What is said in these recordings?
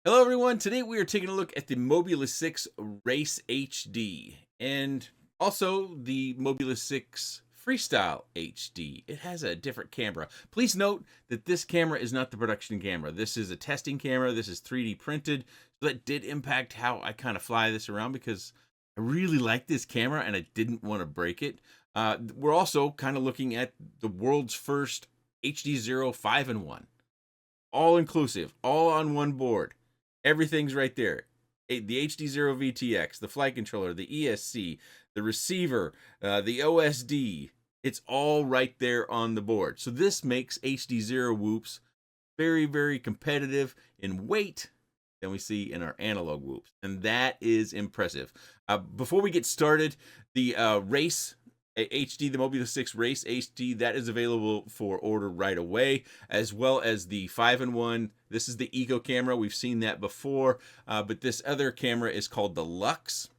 Hello everyone, today we are taking a look at the Mobula6 Race HD and also the Mobula6 FreeStyle HD. It has a different camera. Please note that this camera is not the production camera. This is a testing camera. This is 3D printed. So that did impact how I kind of fly this around because I really like this camera and I didn't want to break it. We're also kind of looking at the world's first HDZero 5-in-1. All inclusive, all on one board. Everything's right there. The HDZero VTX, the flight controller, the ESC, the receiver, the OSD. It's all right there on the board. So this makes HDZero whoops very, very competitive in weight than we see in our analog whoops. And that is impressive. Before we get started, the Race HD, the Mobula6 Race HD, that is available for order right away, as well as the 5-in-1. This is the Eco camera. We've seen that before, but this other camera is called the Lux.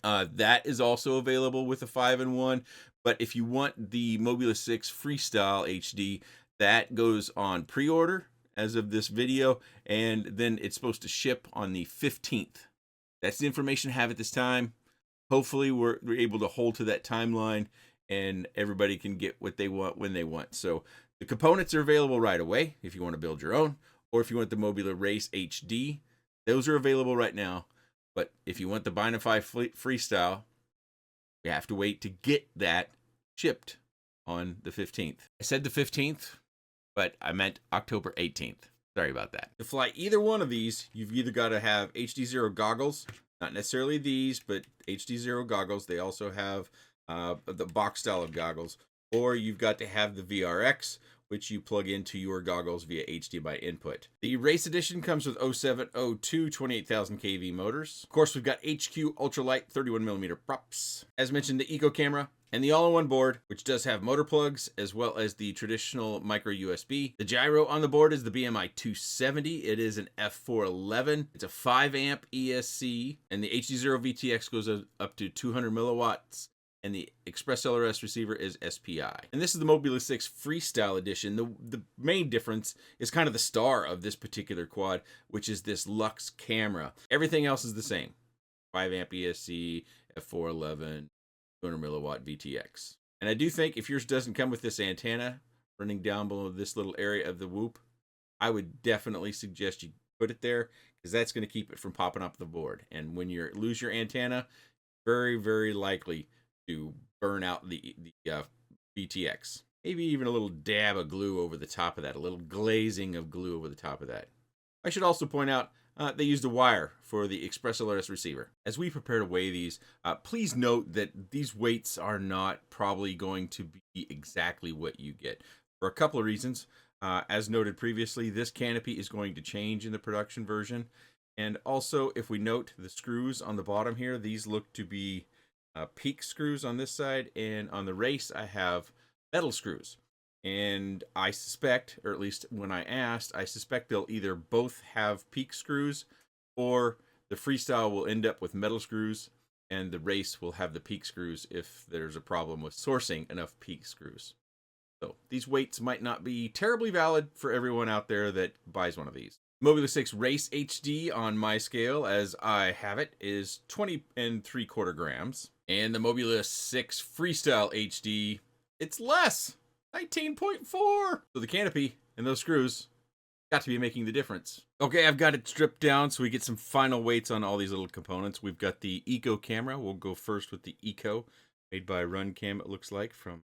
That is also available with the 5-in-1. But if you want the Mobula6 FreeStyle HD, that goes on pre-order as of this video, and then it's supposed to ship on the 15th. That's the information I have at this time. Hopefully we're able to hold to that timeline and everybody can get what they want when they want. So the components are available right away if you want to build your own, or if you want the Mobula Race HD, those are available right now. But if you want the Binify FreeStyle, you have to wait to get that shipped on the 15th. I said the 15th, but I meant October 18th. Sorry about that. To fly either one of these, you've either got to have HDZero goggles, not necessarily these, but HDZero goggles. They also have the box style of goggles, or you've got to have the VRX, which you plug into your goggles via HDMI input. The Race Edition comes with 0702 28,000 kV motors. Of course, we've got HQ ultralight 31mm props. As mentioned, the Eco camera and the all-in-one board, which does have motor plugs as well as the traditional micro USB. The gyro on the board is the BMI 270. It is an F411. It's a 5-amp ESC, and the HDZero VTX goes up to 200 milliwatts. And the Express LRS receiver is SPI. And this is the Mobula6 FreeStyle edition. The main difference is kind of the star of this particular quad, which is this Lux camera. Everything else is the same. 5-amp ESC, F411, 200 milliwatt VTX. And I do think if yours doesn't come with this antenna running down below this little area of the whoop, I would definitely suggest you put it there, because that's going to keep it from popping up the board. And when you lose your antenna, very, very likely to burn out the VTX. Maybe even a little dab of glue over the top of that, a little glazing of glue over the top of that. I should also point out they used a wire for the Express LRS receiver. As we prepare to weigh these, please note that these weights are not probably going to be exactly what you get, for a couple of reasons. As noted previously, this canopy is going to change in the production version. And also, if we note the screws on the bottom here, these look to be peak screws on this side, and on the Race I have metal screws. And I suspect, or at least when I asked, I suspect they'll either both have peak screws, or the FreeStyle will end up with metal screws and the Race will have the peak screws if there's a problem with sourcing enough peak screws. So these weights might not be terribly valid for everyone out there that buys one of these. Mobula6 Race HD on my scale, as I have it, is 20 3/4 grams. And the Mobula6 FreeStyle HD, it's less, 19.4. So the canopy and those screws got to be making the difference. Okay, I've got it stripped down so we get some final weights on all these little components. We've got the Eco camera. We'll go first with the Eco, made by RunCam, it looks like, from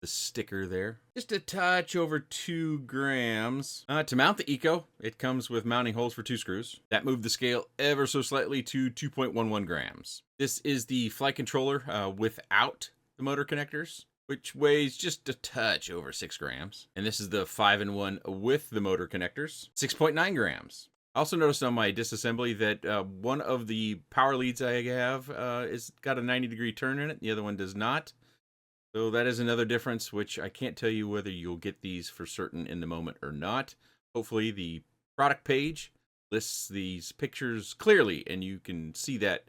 the sticker there. Just a touch over 2 grams. To mount the Eco, it comes with mounting holes for 2 screws. That moved the scale ever so slightly to 2.11 grams. This is the flight controller without the motor connectors, which weighs just a touch over 6 grams. And this is the 5-in-1 with the motor connectors, 6.9 grams. I also noticed on my disassembly that one of the power leads I have is got a 90-degree turn in it. The other one does not. So that is another difference, which I can't tell you whether you'll get these for certain in the moment or not. Hopefully the product page lists these pictures clearly, and you can see that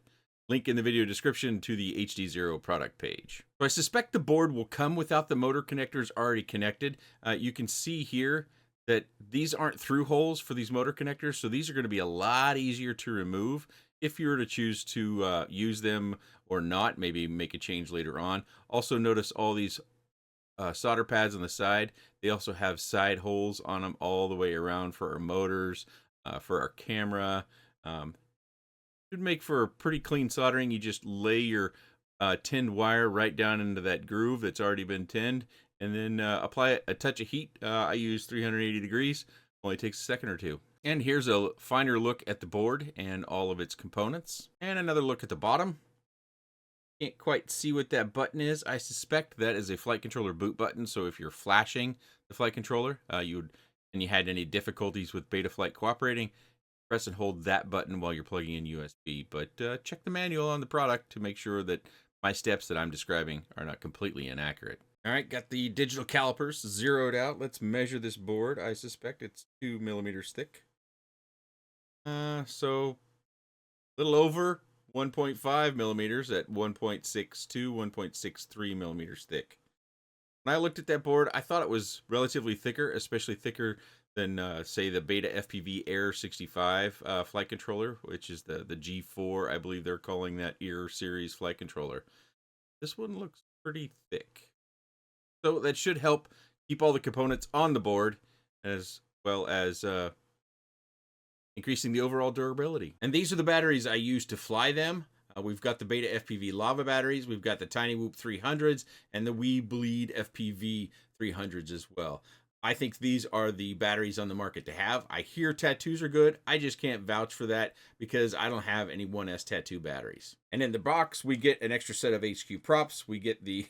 link in the video description to the HDZero product page. So I suspect the board will come without the motor connectors already connected. You can see here that these aren't through holes for these motor connectors, so these are going to be a lot easier to remove if you were to choose to use them or not, maybe make a change later on. Also notice all these solder pads on the side. They also have side holes on them all the way around for our motors, for our camera. Should make for a pretty clean soldering. You just lay your tinned wire right down into that groove that's already been tinned, and then apply a touch of heat. I use 380 degrees. Only takes a second or two. And here's a finer look at the board and all of its components. And another look at the bottom. Can't quite see what that button is. I suspect that is a flight controller boot button. So if you're flashing the flight controller, and you had any difficulties with Betaflight cooperating, press and hold that button while you're plugging in USB. But check the manual on the product to make sure that my steps that I'm describing are not completely inaccurate. All right, got the digital calipers zeroed out. Let's measure this board. I suspect it's 2 millimeters thick. So a little over 1.5 millimeters at 1.62, 1.63 millimeters thick. When I looked at that board, I thought it was relatively thicker, especially thicker than, say, the Beta FPV Air 65 flight controller, which is the G4, I believe they're calling that Air series flight controller. This one looks pretty thick. So that should help keep all the components on the board, as well as increasing the overall durability. And these are the batteries I use to fly them. We've got the Beta FPV Lava batteries, we've got the Tiny Whoop 300s, and the We Bleed FPV 300s as well. I think these are the batteries on the market to have. I hear tattoos are good. I just can't vouch for that because I don't have any 1S tattoo batteries. And in the box, we get an extra set of HQ props. We get the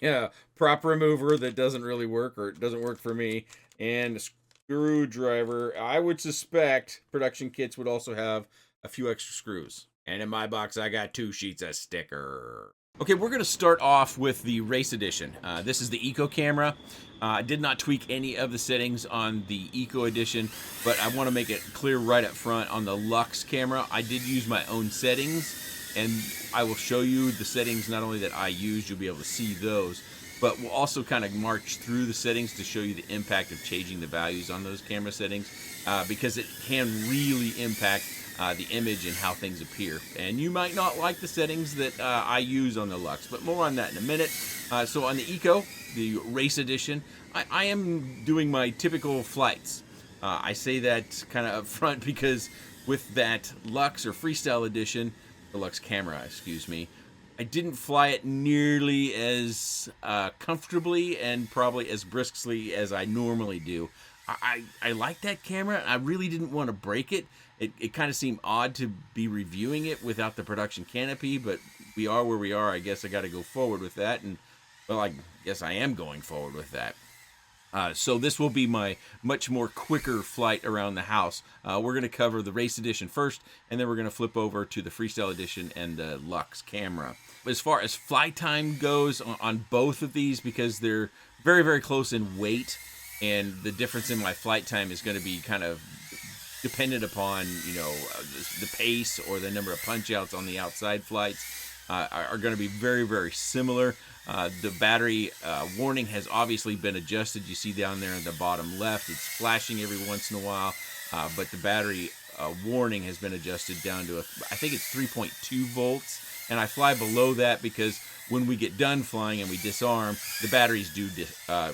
prop remover that doesn't really work, or it doesn't work for me, and a screwdriver. I would suspect production kits would also have a few extra screws. And in my box, I got 2 sheets of sticker. Okay, we're going to start off with the Race Edition. This is the Eco camera. I did not tweak any of the settings on the Eco Edition, but I want to make it clear right up front on the Lux camera. I did use my own settings, and I will show you the settings not only that I used, you'll be able to see those, but we'll also kind of march through the settings to show you the impact of changing the values on those camera settings, because it can really impact the image and how things appear. And you might not like the settings that I use on the Lux, but more on that in a minute. So on the Eco, the Race Edition, I am doing my typical flights. I say that kind of up front because with that Lux or FreeStyle Edition, the Lux Camera, excuse me, I didn't fly it nearly as comfortably and probably as briskly as I normally do. I like that camera. I really didn't want to break it. It kind of seemed odd to be reviewing it without the production canopy, but we are where we are. I guess I got to go forward with that, and well, I guess I am going forward with that. So this will be my much more quicker flight around the house. We're going to cover the Race Edition first, and then we're going to flip over to the FreeStyle Edition and the Lux camera. As far as fly time goes on both of these, because they're very, very close in weight, and the difference in my flight time is going to be kind of dependent upon, you know, the pace or the number of punch outs on the outside flights are going to be very, very similar. The battery warning has obviously been adjusted. You see down there in the bottom left, it's flashing every once in a while, but the battery warning has been adjusted down to, I think it's 3.2 volts, and I fly below that because when we get done flying and we disarm, the batteries do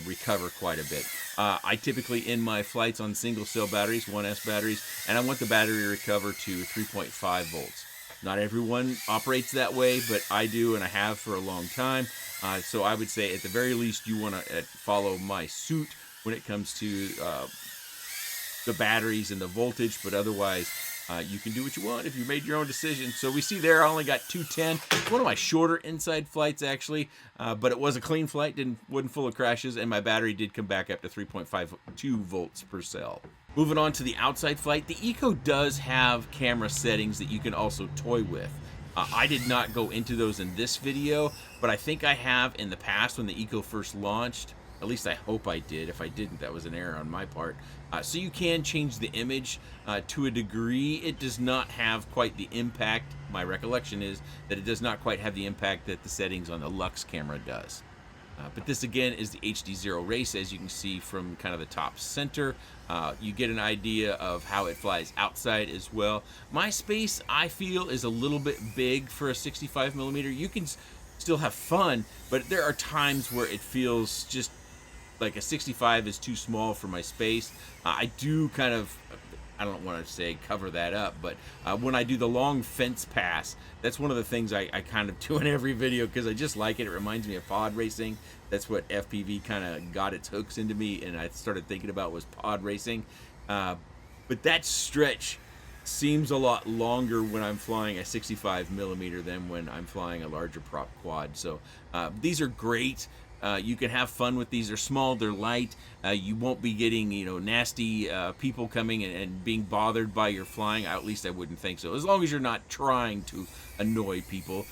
recover quite a bit. I typically end my flights on single cell batteries, 1S batteries, and I want the battery to recover to 3.5 volts. Not everyone operates that way, but I do, and I have for a long time. So I would say at the very least you want to follow my suit when it comes to the batteries and the voltage, but otherwise you can do what you want if you made your own decision. So we see there I only got 210. It's one of my shorter inside flights actually, but it was a clean flight, wasn't full of crashes, and my battery did come back up to 3.52 volts per cell. Moving on to the outside flight, the Eco does have camera settings that you can also toy with. I did not go into those in this video, but I think I have in the past when the Eco first launched. At least I hope I did. If I didn't, that was an error on my part. So you can change the image to a degree. It does not have quite the impact. My recollection is that it does not quite have the impact that the settings on the Lux camera does. But this again is the HDZero Race, as you can see from kind of the top center. You get an idea of how it flies outside as well. My space, I feel, is a little bit big for a 65mm. You can still have fun, but there are times where it feels just like a 65 is too small for my space. I do kind of, I don't want to say cover that up, but when I do the long fence pass, that's one of the things I kind of do in every video because I just like it. It reminds me of pod racing. That's what FPV kind of got its hooks into me, and I started thinking about was pod racing. But that stretch seems a lot longer when I'm flying a 65mm than when I'm flying a larger prop quad. So these are great. You can have fun with these. They're small, they're light. You won't be getting, nasty people coming and being bothered by your flying. At least I wouldn't think so. As long as you're not trying to annoy people.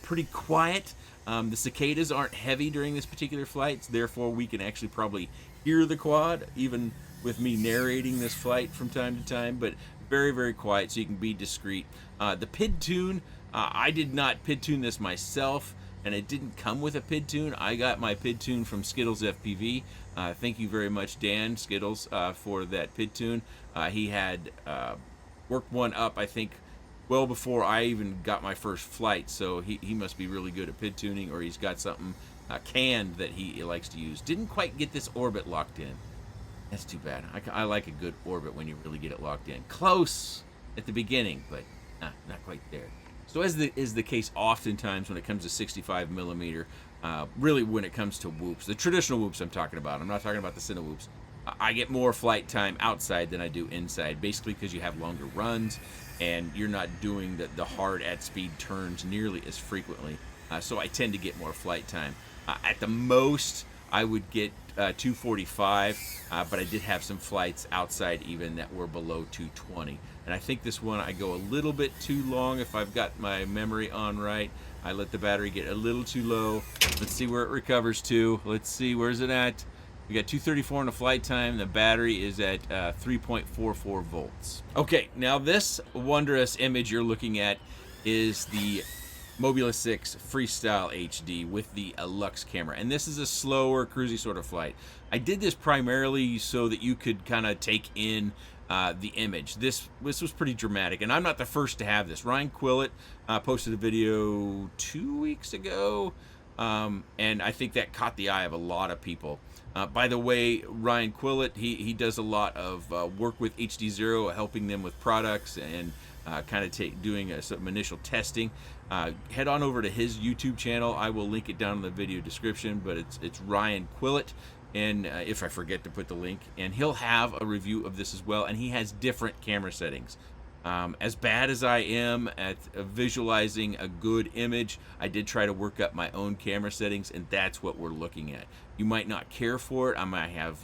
Pretty quiet. The cicadas aren't heavy during this particular flight, therefore we can actually probably hear the quad, even with me narrating this flight from time to time, but very, very quiet, so you can be discreet. The PID tune, I did not PID tune this myself, and it didn't come with a PID tune. I got my PID tune from SkittlesFPV. Thank you very much, Dan Skittles, for that PID tune. He had worked one up, I think, well before I even got my first flight, so he must be really good at PID tuning, or he's got something canned that he likes to use. Didn't quite get this orbit locked in. That's too bad. I like a good orbit when you really get it locked in. Close at the beginning, but not quite there. So as is the case oftentimes when it comes to 65mm, really when it comes to whoops, the traditional whoops I'm talking about, I'm not talking about the cine whoops, I get more flight time outside than I do inside, basically because you have longer runs and you're not doing the hard at speed turns nearly as frequently. So I tend to get more flight time. At the most, I would get 245, but I did have some flights outside even that were below 220. And I think this one I go a little bit too long if I've got my memory on right. I let the battery get a little too low. Let's see where it recovers to. Let's see, where's it at? We got 234 in the flight time. The battery is at 3.44 volts. Okay, now this wondrous image you're looking at is the Mobula6 FreeStyle HD with the Lux camera, and this is a slower, cruisy sort of flight. I did this primarily so that you could kind of take in the image. This was pretty dramatic, and I'm not the first to have this. Ryan Quellet posted a video 2 weeks ago, and I think that caught the eye of a lot of people. By the way, Ryan Quellet, he does a lot of work with HDZero, helping them with products and kind of doing some initial testing. Head on over to his YouTube channel. I will link it down in the video description, but it's Ryan Quellet, and if I forget to put the link, and he'll have a review of this as well, and he has different camera settings. As bad as I am at visualizing a good image, I did try to work up my own camera settings, and that's what we're looking at. You might not care for it. I might have,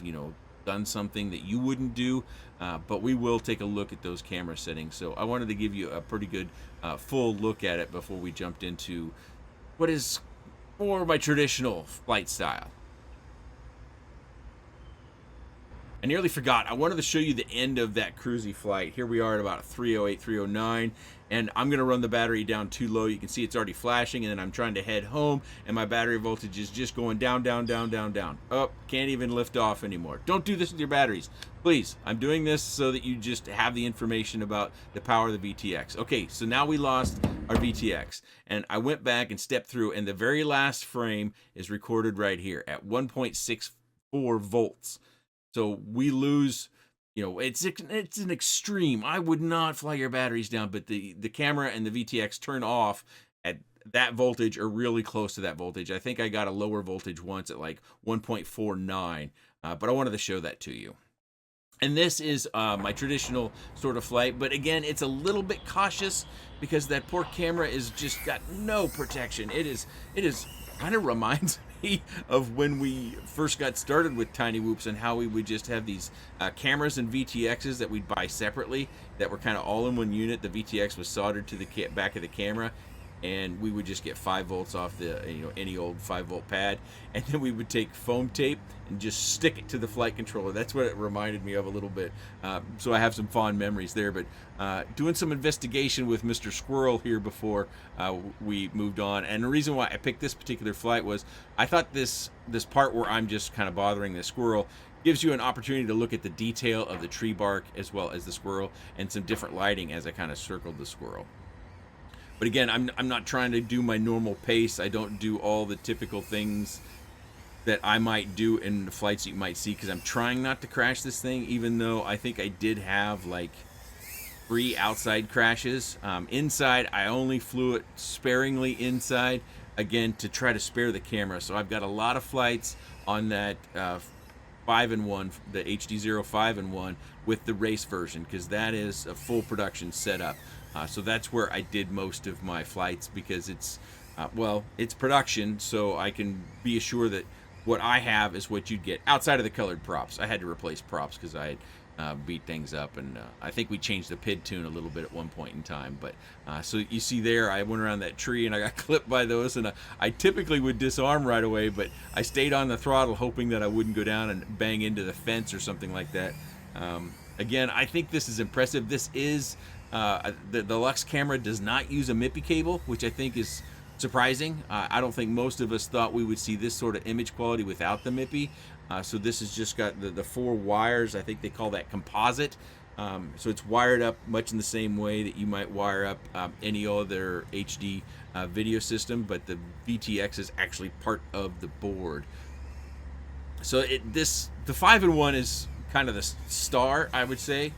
done something that you wouldn't do, but we will take a look at those camera settings. So I wanted to give you a pretty good full look at it before we jumped into what is more my traditional flight style. I nearly forgot. I wanted to show you the end of that cruisy flight. Here we are at about 308, 309, and I'm going to run the battery down too low. You can see it's already flashing, and then I'm trying to head home, and my battery voltage is just going down, down, down, down, down. Oh, can't even lift off anymore. Don't do this with your batteries. Please, I'm doing this so that you just have the information about the power of the VTX. Okay, so now we lost our VTX, and I went back and stepped through, and the very last frame is recorded right here at 1.64 volts. So we lose, it's an extreme. I would not fly your batteries down, but the camera and the VTX turn off at that voltage or really close to that voltage. I think I got a lower voltage once at like 1.49, but I wanted to show that to you. And this is my traditional sort of flight, but again, it's a little bit cautious because that poor camera is just got no protection. It is kind of reminds me of when we first got started with Tiny Whoops and how we would just have these cameras and VTXs that we'd buy separately that were kind of all in one unit. The VTX was soldered to the back of the camera. and we would just get 5 volts off the any old 5-volt pad, and then we would take foam tape and just stick it to the flight controller. That's what it reminded me of a little bit. So I have some fond memories there. But doing some investigation with Mr. Squirrel here before we moved on, and the reason why I picked this particular flight was I thought this part where I'm just kind of bothering the squirrel gives you an opportunity to look at the detail of the tree bark as well as the squirrel, and some different lighting as I kind of circled the squirrel. But again, I'm not trying to do my normal pace. I don't do all the typical things that I might do in the flights you might see, because I'm trying not to crash this thing, even though I think I did have like 3 outside crashes. Inside, I only flew it sparingly inside, again, to try to spare the camera. So I've got a lot of flights on that 5-in-1, the HDZero 5-in-1 with the race version, because that is a full production setup. So that's where I did most of my flights, because it's well, it's production, so I can be assured that what I have is what you'd get outside of the colored props. I had to replace props because I had beat things up, and I think we changed the PID tune a little bit at one point in time. But so you see there, I went around that tree and I got clipped by those, and I typically would disarm right away, but I stayed on the throttle hoping that I wouldn't go down and bang into the fence or something like that. Again, I think this is impressive. This is the Lux camera does not use a MIPI cable, which I think is surprising. I don't think most of us thought we would see this sort of image quality without the MIPI. So this has just got the 4 wires. I think they call that composite. So it's wired up much in the same way that you might wire up any other HD video system, but the VTX is actually part of the board. So the 5-in-1 is kind of the star, I would say,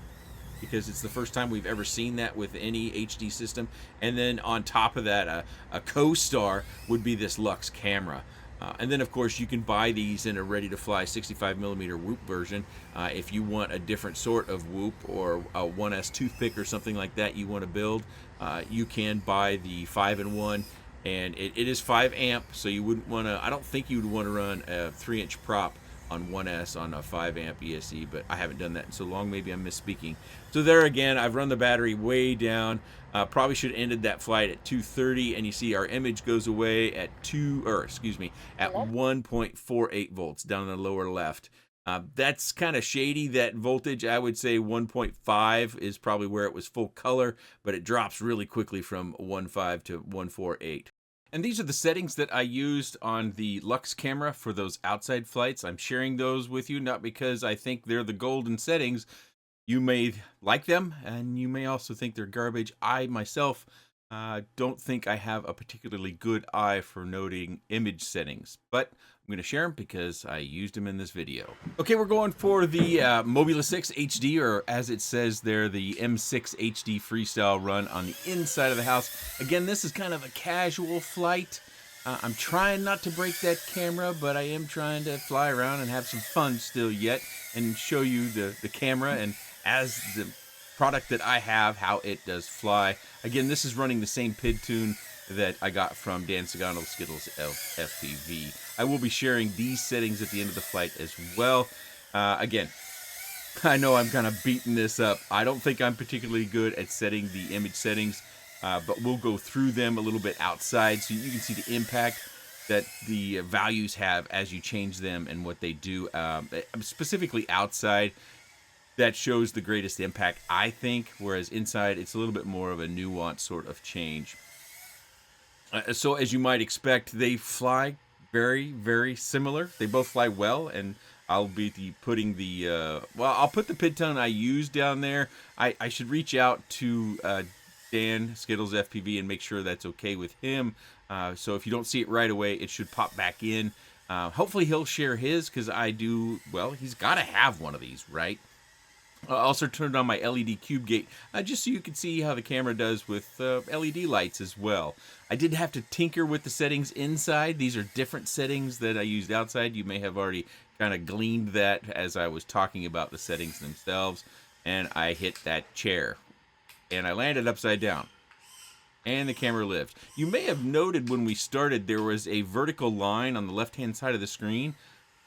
because it's the first time we've ever seen that with any HD system. And then on top of that, a co-star would be this Lux camera. And then, of course, you can buy these in a ready-to-fly 65mm whoop version. If you want a different sort of whoop, or a 1S toothpick or something like that you want to build, you can buy the 5-in-1. And it is 5 amp, so you wouldn't want to, I don't think you would want to run a 3-inch prop on 1S on a 5 amp ESC, but I haven't done that in so long, maybe I'm misspeaking. So there again, I've run the battery way down. Probably should have ended that flight at 230, and you see our image goes away at 1.48 volts down in the lower left. That's kind of shady, that voltage. I would say 1.5 is probably where it was full color, but it drops really quickly from 1.5 to 1.48. And these are the settings that I used on the Lux camera for those outside flights. I'm sharing those with you, not because I think they're the golden settings. You may like them, and you may also think they're garbage. I myself don't think I have a particularly good eye for noting image settings, but I'm going to share them because I used them in this video. Okay, we're going for the Mobula6 HD, or as it says there, the M6 HD FreeStyle run on the inside of the house. Again, this is kind of a casual flight. I'm trying not to break that camera, but I am trying to fly around and have some fun still yet, and show you the camera and as the product that I have, how it does fly. Again, this is running the same PID tune that I got from Dan Sagano's SkittlesFPV. I will be sharing these settings at the end of the flight as well. Again, I know I'm kind of beating this up. I don't think I'm particularly good at setting the image settings, but we'll go through them a little bit outside so you can see the impact that the values have as you change them and what they do. Specifically outside, that shows the greatest impact, I think, whereas inside it's a little bit more of a nuanced sort of change. So as you might expect, they fly very, very similar. They both fly well, and I'll be putting the, well, I'll put the PID tone I used down there. I should reach out to Dan, SkittlesFPV, and make sure that's okay with him. So if you don't see it right away, it should pop back in. Hopefully he'll share his, because I do, well, he's got to have one of these, right? I also turned on my LED cube gate, just so you can see how the camera does with LED lights as well. I did have to tinker with the settings inside. These are different settings that I used outside. You may have already kind of gleaned that as I was talking about the settings themselves. And I hit that chair, and I landed upside down, and the camera lived. You may have noted when we started there was a vertical line on the left-hand side of the screen.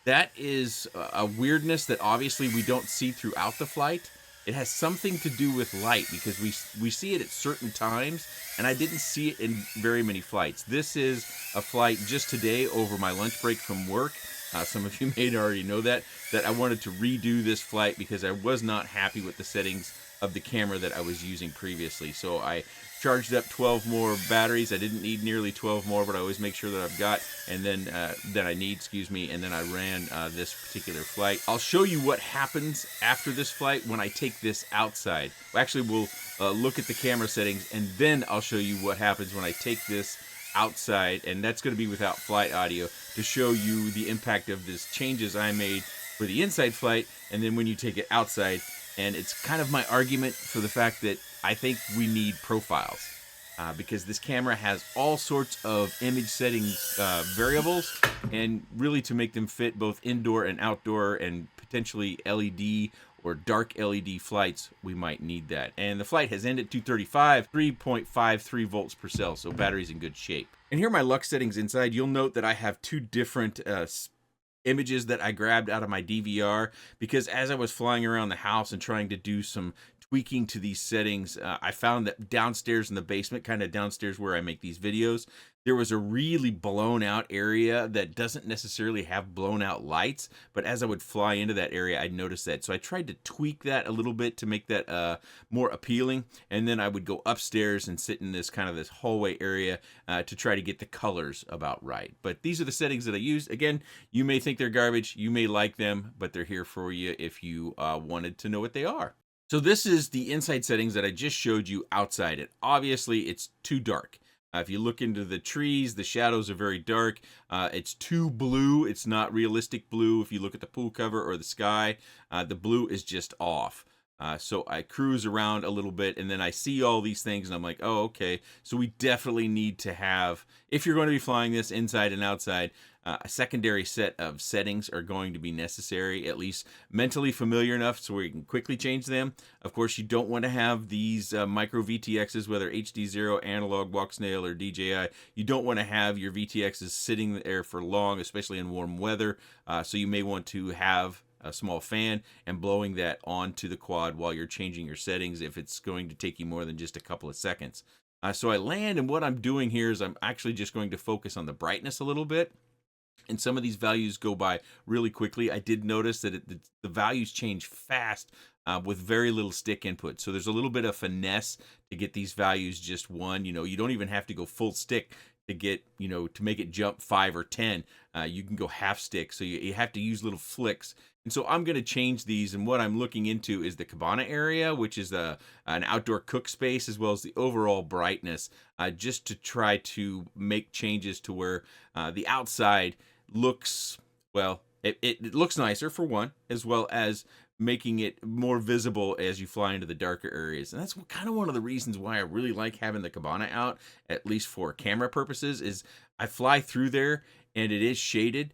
That is a weirdness that obviously we don't see throughout the flight. it has something to do with light, because we see it at certain times, and I didn't see it in very many flights. This is a flight just today over my lunch break from work. Some of you may already know that I wanted to redo this flight because I was not happy with the settings of the camera that I was using previously. So I charged up 12 more batteries. I didn't need nearly 12 more, but I always make sure that I've got, and then that I need, excuse me, and then I ran this particular flight. I'll show you what happens after this flight when I take this outside. Actually, we'll look at the camera settings, and then I'll show you what happens when I take this outside, and that's going to be without flight audio, to show you the impact of this changes I made for the inside flight, and then when you take it outside. And it's kind of my argument for the fact that I think we need profiles, because this camera has all sorts of image settings variables, and really to make them fit both indoor and outdoor and potentially LED or dark LED flights, we might need that. And the flight has ended at 235, 3.53 volts per cell, so battery's in good shape. And here are my Lux settings inside. You'll note that I have two different images that I grabbed out of my DVR, because as I was flying around the house and trying to do some tweaking to these settings, I found that downstairs in the basement, kind of downstairs where I make these videos, there was a really blown out area that doesn't necessarily have blown out lights, but as I would fly into that area, I'd notice that. So I tried to tweak that a little bit to make that more appealing, and then I would go upstairs and sit in this kind of this hallway area to try to get the colors about right. But these are the settings that I used. Again, you may think they're garbage, you may like them, but they're here for you if you wanted to know what they are. So this is the inside settings that I just showed you outside. And obviously it's too dark. If you look into the trees, the shadows are very dark. It's too blue. It's not realistic blue. If you look at the pool cover or the sky, the blue is just off. So I cruise around a little bit, and then I see all these things, and I'm like, oh, okay. So we definitely need to have, if you're going to be flying this inside and outside, a secondary set of settings are going to be necessary, at least mentally familiar enough so we can quickly change them. Of course, you don't want to have these micro VTXs, whether HDZero, analog, walk snail, or DJI. You don't want to have your VTXs sitting there for long, especially in warm weather. So you may want to have a small fan and blowing that onto the quad while you're changing your settings if it's going to take you more than just a couple of seconds. So I land, and what I'm doing here is I'm actually just going to focus on the brightness a little bit. And some of these values go by really quickly. I did notice that the values change fast with very little stick input. So there's a little bit of finesse to get these values just one. You know, you don't even have to go full stick to get, you know, to make it jump 5 or 10. You can go half stick. So you have to use little flicks. And so I'm going to change these. And what I'm looking into is the cabana area, which is an outdoor cook space, as well as the overall brightness, just to try to make changes to where the outside looks, well, it looks nicer for one, as well as making it more visible as you fly into the darker areas. And that's kind of one of the reasons why I really like having the cabana out, at least for camera purposes, is I fly through there and it is shaded,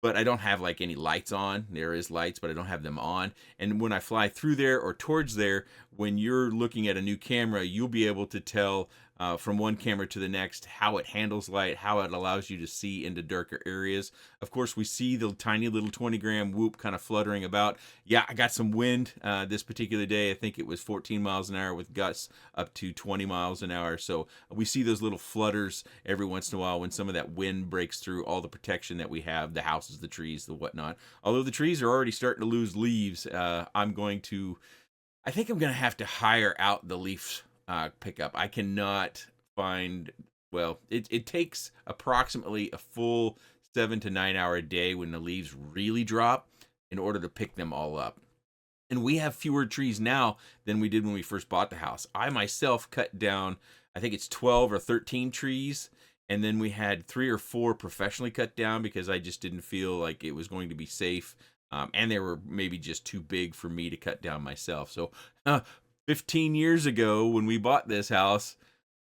but I don't have like any lights on. There is lights, but I don't have them on. And when I fly through there or towards there, when you're looking at a new camera, you'll be able to tell from one camera to the next how it handles light, how it allows you to see into darker areas. Of course, we see the tiny little 20-gram whoop kind of fluttering about. Yeah, I got some wind this particular day. I think it was 14 miles an hour with gusts up to 20 miles an hour. So we see those little flutters every once in a while when some of that wind breaks through all the protection that we have, the houses, the trees, the whatnot. Although the trees are already starting to lose leaves, I think I'm going to have to hire out the leaf pickup. I cannot find, well, it takes approximately a full 7 to 9 hour day when the leaves really drop in order to pick them all up. And we have fewer trees now than we did when we first bought the house. I myself cut down, I think it's 12 or 13 trees. And then we had 3 or 4 professionally cut down because I just didn't feel like it was going to be safe. And they were maybe just too big for me to cut down myself. So 15 years ago when we bought this house,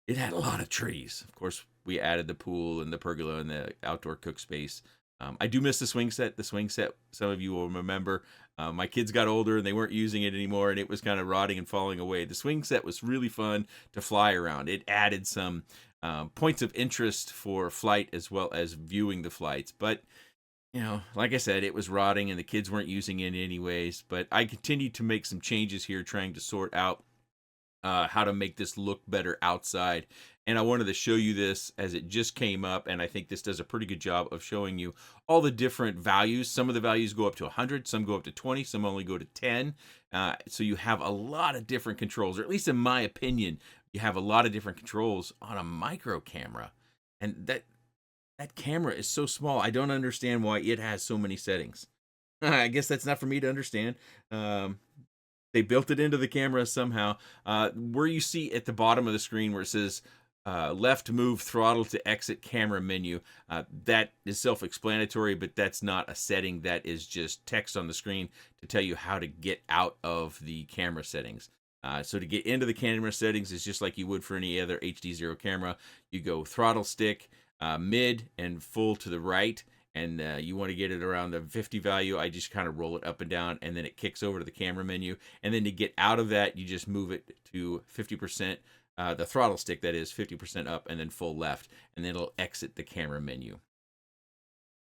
it had a lot of trees. Of course, we added the pool and the pergola and the outdoor cook space. I do miss the swing set. The swing set, some of you will remember, my kids got older and they weren't using it anymore, and it was kind of rotting and falling away. The swing set was really fun to fly around. It added some points of interest for flight as well as viewing the flights. But You know, like I said, it was rotting and the kids weren't using it anyways, but I continued to make some changes here, trying to sort out how to make this look better outside. And I wanted to show you this as it just came up, and I think this does a pretty good job of showing you all the different values. Some of the values go up to 100, some go up to 20, some only go to 10. So you have a lot of different controls, or at least in my opinion, you have a lot of different controls on a micro camera. And that camera is so small. I don't understand why it has so many settings. I guess that's not for me to understand. They built it into the camera somehow. Where you see at the bottom of the screen where it says left move throttle to exit camera menu, that is self-explanatory, but that's not a setting. That is just text on the screen to tell you how to get out of the camera settings. So to get into the camera settings is just like you would for any other HDZero camera. You go throttle stick, mid and full to the right, and you want to get it around the 50 value. I just kind of roll it up and down, and then it kicks over to the camera menu. And then to get out of that, you just move it to 50%, the throttle stick, that is 50% up, and then full left, and then it'll exit the camera menu.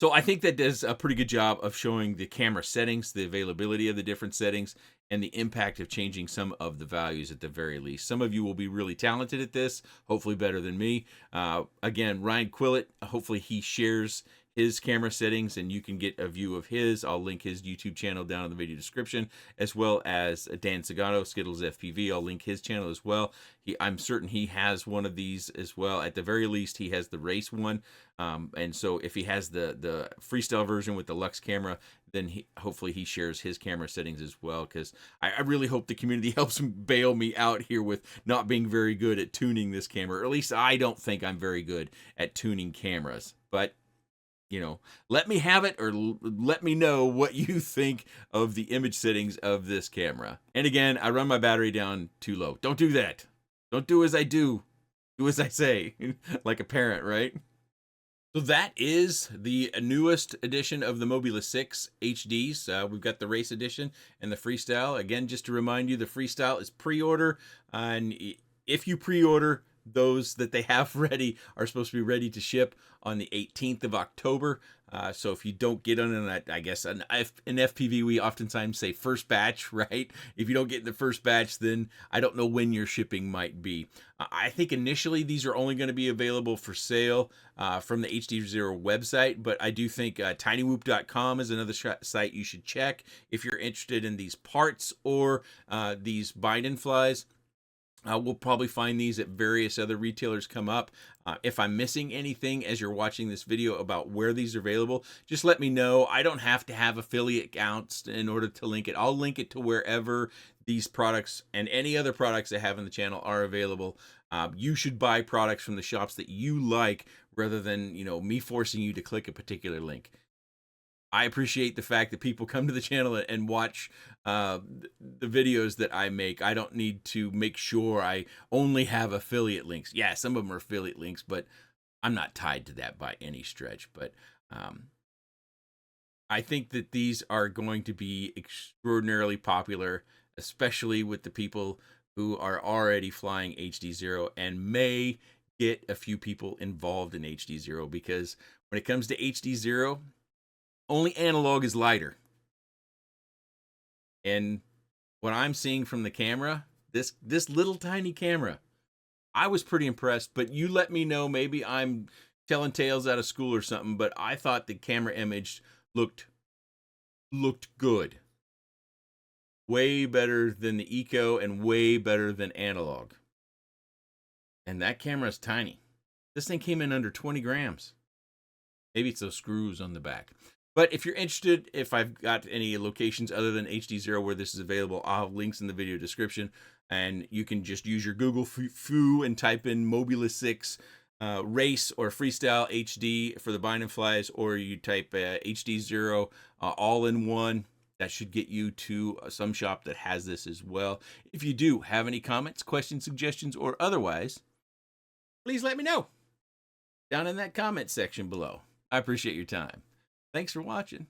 So I think that does a pretty good job of showing the camera settings, the availability of the different settings, and the impact of changing some of the values at the very least. Some of you will be really talented at this, hopefully better than me. Again, Ryan Quellet, hopefully he shares his camera settings and you can get a view of his. I'll link his YouTube channel down in the video description, as well as Dan Sagato, SkittlesFPV. I'll link his channel as well. I'm certain he has one of these as well. At the very least, he has the race one. And so if he has the FreeStyle version with the Lux camera, then hopefully he shares his camera settings as well, because I really hope the community helps bail me out here with not being very good at tuning this camera, or at least I don't think I'm very good at tuning cameras. But you know, let me have it, or let me know what you think of the image settings of this camera. And again, I run my battery down too low. Don't do that. Don't do as I do. Do as I say. Like a parent, right? So that is the newest edition of the Mobula6 HDs. We've got the race edition and the FreeStyle. Again, just to remind you, the FreeStyle is pre-order, and if you pre-order, those that they have ready are supposed to be ready to ship on the 18th of October. So if you don't get on that, I guess in FPV, we oftentimes say first batch, right? If you don't get in the first batch, then I don't know when your shipping might be. I think initially these are only going to be available for sale from the HDZero website, but I do think tinywhoop.com is another site you should check if you're interested in these parts or these bind and flies. We'll probably find these at various other retailers come up. If I'm missing anything as you're watching this video about where these are available, just let me know. I don't have to have affiliate accounts in order to link it. I'll link it to wherever these products and any other products I have on the channel are available. You should buy products from the shops that you like, rather than, you know, me forcing you to click a particular link. I appreciate the fact that people come to the channel and watch the videos that I make. I don't need to make sure I only have affiliate links. Yeah, some of them are affiliate links, but I'm not tied to that by any stretch. But I think that these are going to be extraordinarily popular, especially with the people who are already flying HDZero and may get a few people involved in HDZero, because when it comes to HDZero, only analog is lighter. And what I'm seeing from the camera, this little tiny camera, I was pretty impressed. But you let me know, maybe I'm telling tales out of school or something, but I thought the camera image looked good. Way better than the Eco and way better than analog. And that camera is tiny. This thing came in under 20 grams. Maybe it's those screws on the back. But if you're interested, if I've got any locations other than HDZero where this is available, I'll have links in the video description. And you can just use your Google foo and type in Mobula6 race or FreeStyle HD for the bind and flies, or you type HDZero all in one. That should get you to some shop that has this as well. If you do have any comments, questions, suggestions, or otherwise, please let me know down in that comment section below. I appreciate your time. Thanks for watching.